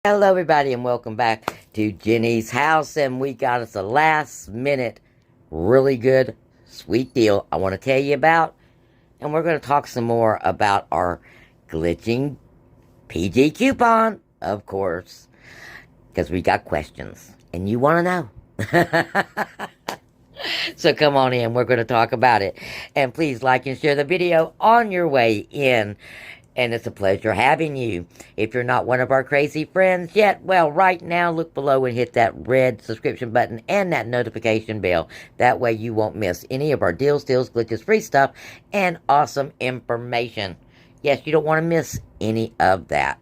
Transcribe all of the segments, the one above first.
Hello everybody and welcome back to Jenny's house, and we got us a last minute really good sweet deal I want to tell you about, and we're going to talk some more about our glitching PG coupon, of course, because we got questions and you want to know. So come on in, we're going to talk about it, and please like and share the video on your way in. And it's a pleasure having you. If you're not one of our crazy friends yet, well, right now, look below and hit that red subscription button and that notification bell. That way you won't miss any of our deals, steals, glitches, free stuff, and awesome information. Yes, you don't want to miss any of that.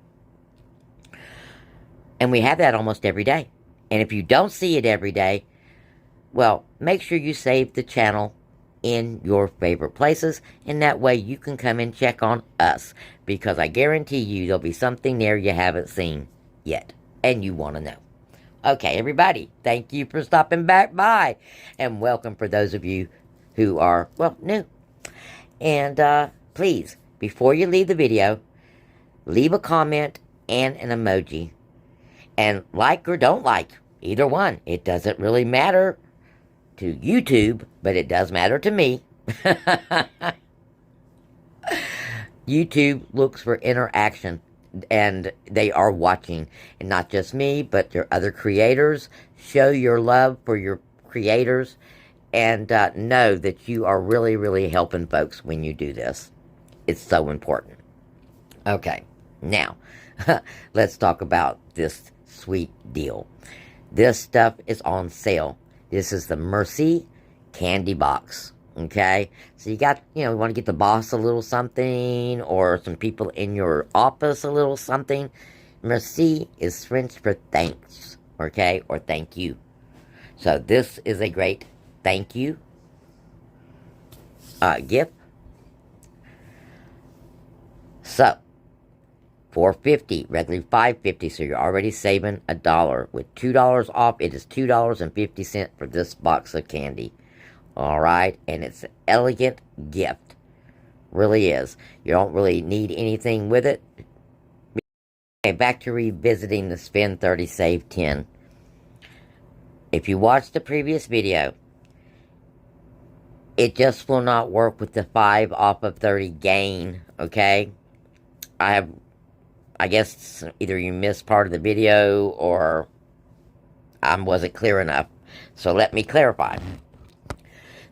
And we have that almost every day. And if you don't see it every day, well, make sure you save the channel in your favorite places, and that way you can come and check on us, because I guarantee you there'll be something there you haven't seen yet and you want to know. Okay, everybody, thank you for stopping back by, and welcome for those of you who are, well, new. And please, before you leave the video, leave a comment and an emoji, and like or don't like, either one. It doesn't really matter to YouTube, but it does matter to me. YouTube looks for interaction, and they are watching, and not just me, but your other creators. Show your love for your creators, and know that you are really, really helping folks when you do this. It's so important. Okay, now, let's talk about this sweet deal. This stuff is on sale. This is the Mercy candy box, okay? So you got, you want to get the boss a little something, or some people in your office a little something. Merci is French for thanks, okay? Or thank you. So this is a great thank you gift. So, $4.50, regularly $5.50, so you're already saving $1. With $2 off, it is $2.50 for this box of candy. Alright, and it's an elegant gift. Really is. You don't really need anything with it. Okay, back to revisiting the Spend 30, Save 10. If you watched the previous video, it just will not work with the 5 off of 30 gain, okay? I guess either you missed part of the video, or I wasn't clear enough. So let me clarify.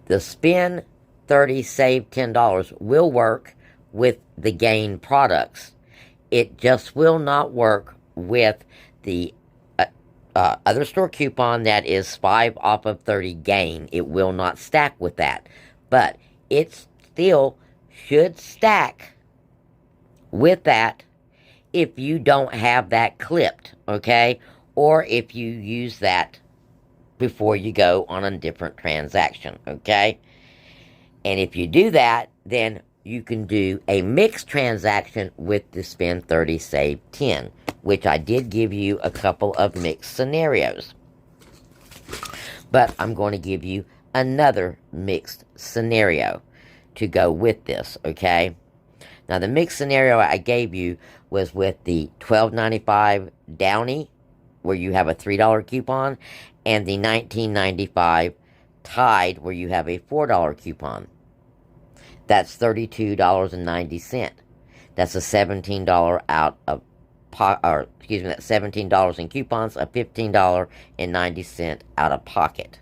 The Spend 30, Save $10 will work with the gain products. It just will not work with the other store coupon that is 5 off of 30 gain. It will not stack with that. But it still should stack with that if you don't have that clipped, okay? Or if you use that before you go on a different transaction, okay? And if you do that, then you can do a mixed transaction with the Spend 30, Save 10, which I did give you a couple of mixed scenarios. But I'm going to give you another mixed scenario to go with this, okay? Now, the mixed scenario I gave you was with the $12.95 Downy, where you have a $3 coupon, and the $19.95 Tide, where you have a $4 coupon. That's $32.90. That's a $17 out of that's $17 in coupons, a $15.90 out of pocket.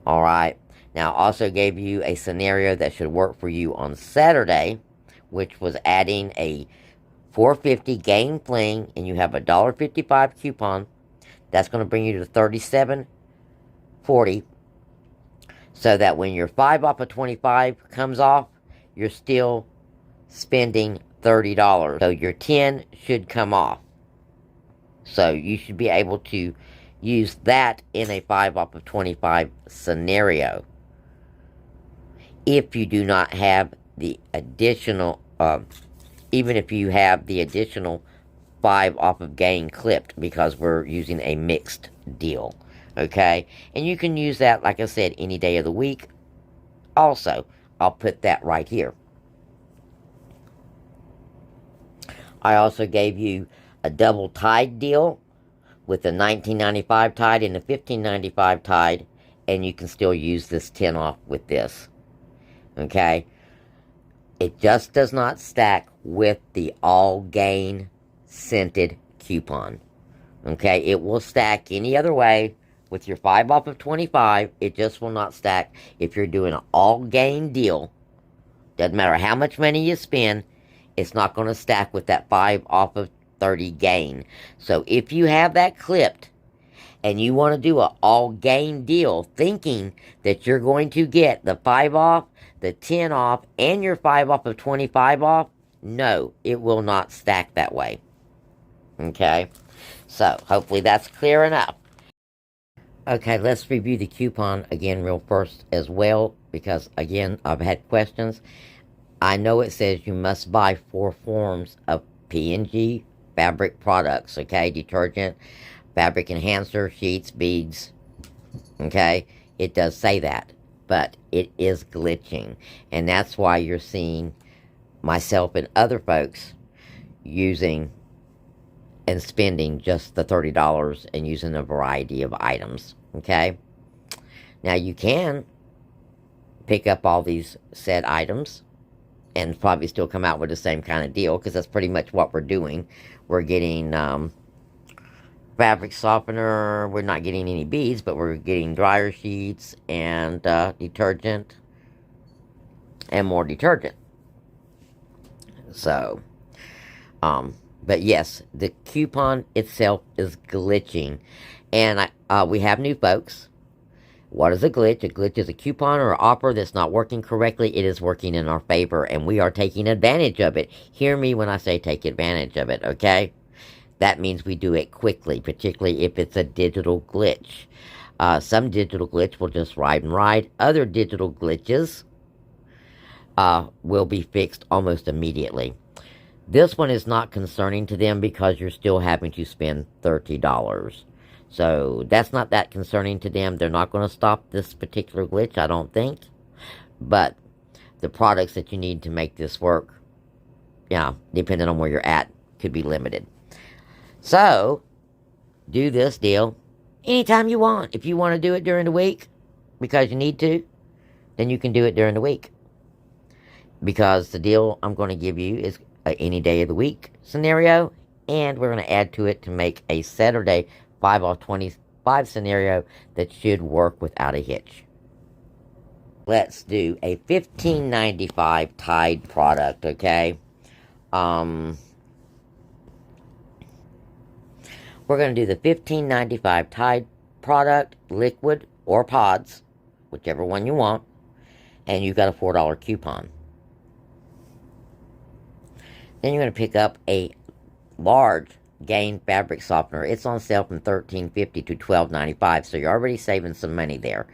All right. Now, I also gave you a scenario that should work for you on Saturday, which was adding a $4.50 Gain Fling, and you have a $1.55 coupon. That's going to bring you to $37.40, so that when your 5 off of 25 comes off, you're still spending $30. So your 10 should come off. So you should be able to use that in a 5 off of 25 scenario. If you do not have the additional, even if you have the additional 5 off of gain clipped, because we're using a mixed deal, okay? And you can use that, like I said, any day of the week. Also, I'll put that right here. I also gave you a double Tide deal with the $19.95 Tide and the $15.95 Tide, and you can still use this 10 off with this. Okay? It just does not stack with the All Gain scented coupon. Okay? It will stack any other way with your 5 off of 25. It just will not stack if you're doing an All Gain deal. Doesn't matter how much money you spend, it's not going to stack with that 5 off of 30 gain. So if you have that clipped and you want to do an all gain deal thinking that you're going to get the 5 off, the 10 off, and your 5 off of 25 off, no, it will not stack that way. Okay? So hopefully that's clear enough. Okay, let's review the coupon again real first as well, because again, I've had questions. I know it says you must buy 4 forms of P&G fabric products, okay? Detergent, fabric enhancer, sheets, beads, okay? It does say that, but it is glitching. And that's why you're seeing myself and other folks using and spending just the $30 and using a variety of items, okay? Now, you can pick up all these said items and probably still come out with the same kind of deal, because that's pretty much what we're doing. We're getting fabric softener. We're not getting any beads, but we're getting dryer sheets and detergent and more detergent. So, but yes, the coupon itself is glitching. And we have new folks. What is a glitch? A glitch is a coupon or an offer that's not working correctly. It is working in our favor, and we are taking advantage of it. Hear me when I say take advantage of it, okay? That means we do it quickly, particularly if it's a digital glitch. Some digital glitch will just ride and ride. Other digital glitches will be fixed almost immediately. This one is not concerning to them because you're still having to spend $30. So that's not that concerning to them. They're not going to stop this particular glitch, I don't think. But the products that you need to make this work, yeah, depending on where you're at, could be limited. So, do this deal anytime you want. If you want to do it during the week because you need to, then you can do it during the week. Because the deal I'm going to give you is any day of the week scenario, and we're going to add to it to make a Saturday 5 off 25 scenario that should work without a hitch. Let's do a $15.95 Tide product, okay? We're going to do the $15.95 Tide product, liquid or pods, whichever one you want, and you've got a $4 coupon. Then you're going to pick up a large Gain fabric softener. It's on sale from $13.50 to $12.95, so you're already saving some money there.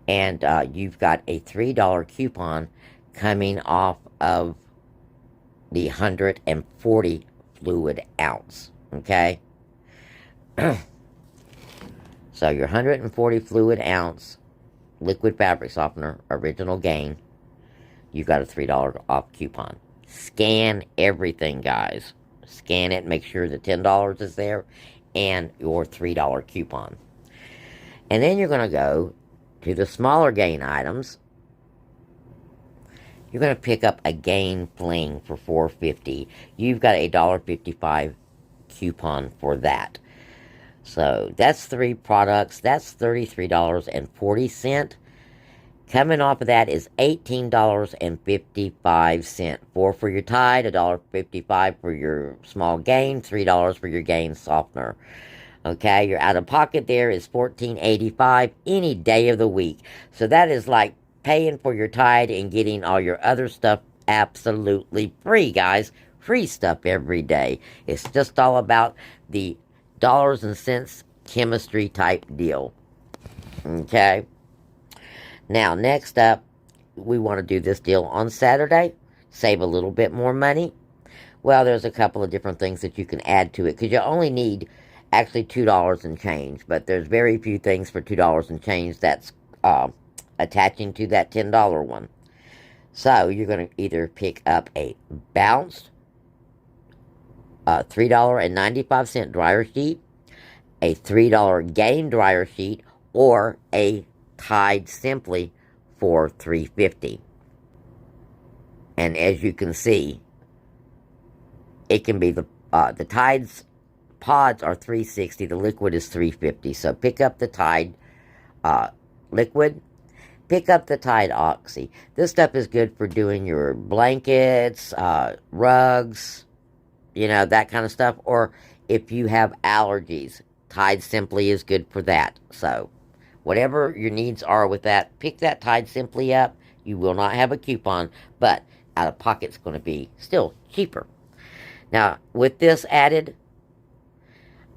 And you've got a $3 coupon coming off of the 140 fluid ounce, okay? So your 140 fluid ounce liquid fabric softener, original Gain, you've got a $3 off coupon. Scan everything, guys. Scan it, make sure the $10 is there, and your $3 coupon. And then you're going to go to the smaller Gain items. You're going to pick up a Gain Fling for $4.50. You've got a $1.55 coupon for that. So that's 3 products. That's $33.40. Coming off of that is $18.55. 4 for your Tide, $1.55 for your small Gain, $3 for your Gain softener. Okay, your out of pocket there is $14.85 any day of the week. So that is like paying for your Tide and getting all your other stuff absolutely free, guys. Free stuff every day. It's just all about the dollars and cents chemistry type deal. Okay. Now, next up, we want to do this deal on Saturday. Save a little bit more money. Well, there's a couple of different things that you can add to it, because you only need actually $2 and change, but there's very few things for $2 and change that's attaching to that $10 one. So, you're going to either pick up a bounced a $3.95 dryer sheet, a $3 Gain dryer sheet, or a Tide Simply for $3.50. And as you can see, it can be the Tide's pods are $3.60, the liquid is $3.50. So pick up the Tide liquid, pick up the Tide Oxy. This stuff is good for doing your blankets, rugs, you know, that kind of stuff. Or if you have allergies, Tide Simply is good for that. So whatever your needs are with that, pick that Tide Simply up. You will not have a coupon, but out of pocket's going to be still cheaper. Now, with this added,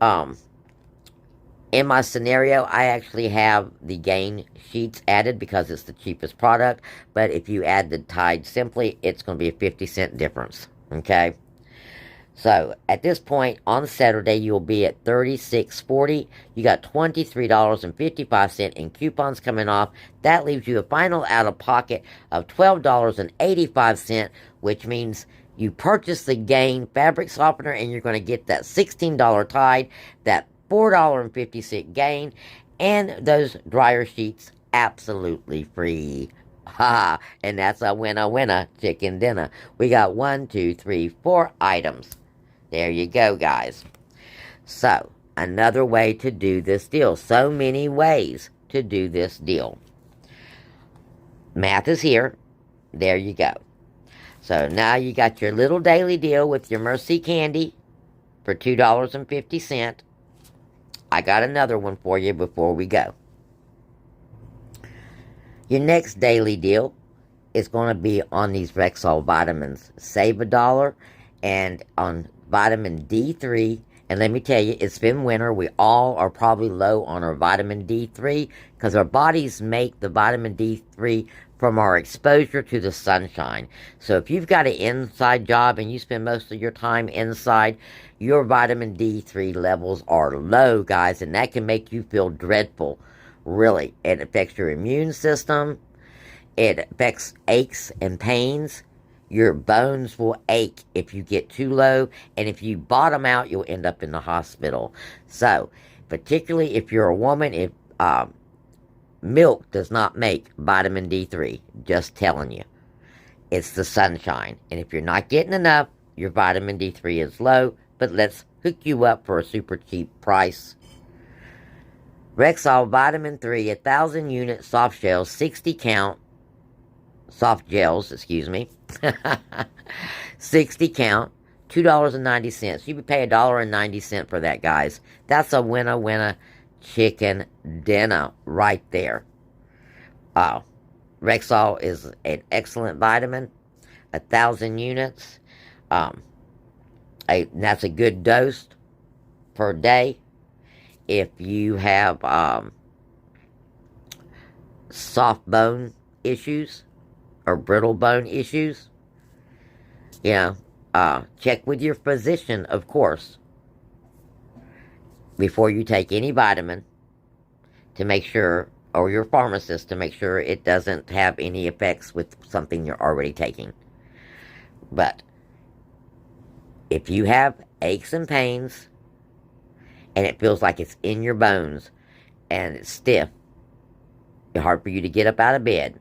in my scenario, I actually have the Gain sheets added because it's the cheapest product. But if you add the Tide Simply, it's going to be a 50-cent difference. Okay? So, at this point, on Saturday, you'll be at $36.40. You got $23.55 in coupons coming off. That leaves you a final out-of-pocket of $12.85, which means you purchase the Gain fabric softener and you're going to get that $16 Tide, that $4.50 Gain, and those dryer sheets absolutely free. Ha! And that's a winner, chicken dinner. We got 1, 2, 3, 4 items. There you go, guys. So, another way to do this deal. So many ways to do this deal. Math is here. There you go. So, now you got your little daily deal with your Mercy candy for $2.50. I got another one for you before we go. Your next daily deal is going to be on these Rexall vitamins. Save $1 and on vitamin D3. And let me tell you, it's been winter. We all are probably low on our vitamin D3 because our bodies make the vitamin D3 from our exposure to the sunshine. So if you've got an inside job and you spend most of your time inside, your vitamin D3 levels are low, guys, and that can make you feel dreadful. Really, it affects your immune system. It affects aches and pains. Your bones will ache if you get too low, and if you bottom out, you'll end up in the hospital. So, particularly if you're a woman, if milk does not make vitamin D3, just telling you. It's the sunshine, and if you're not getting enough, your vitamin D3 is low, but let's hook you up for a super cheap price. Rexall Vitamin 3, 1,000 unit soft gels, 60 count, soft gels, excuse me, 60 count, $2.90. You would pay $1.90 for that, guys. That's a winner chicken dinner right there. Rexall is an excellent vitamin, 1,000 units. That's a good dose per day. If you have soft bone issues or brittle bone issues, you know, check with your physician, of course, before you take any vitamin to make sure, or your pharmacist to make sure it doesn't have any effects with something you're already taking. But if you have aches and pains, and it feels like it's in your bones, and it's stiff, it's hard for you to get up out of bed,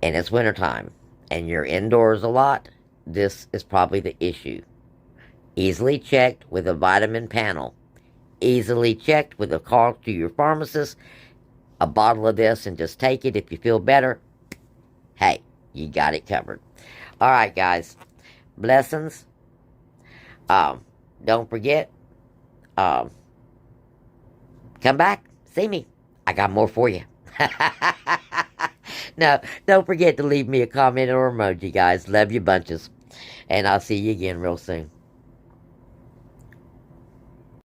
and it's wintertime, and you're indoors a lot, this is probably the issue. Easily checked with a vitamin panel. Easily checked with a call to your pharmacist. A bottle of this and just take it. If you feel better, hey, you got it covered. Alright, guys. Blessings. Don't forget, come back, see me. I got more for you. No, don't forget to leave me a comment or emoji, guys. Love you bunches. And I'll see you again real soon.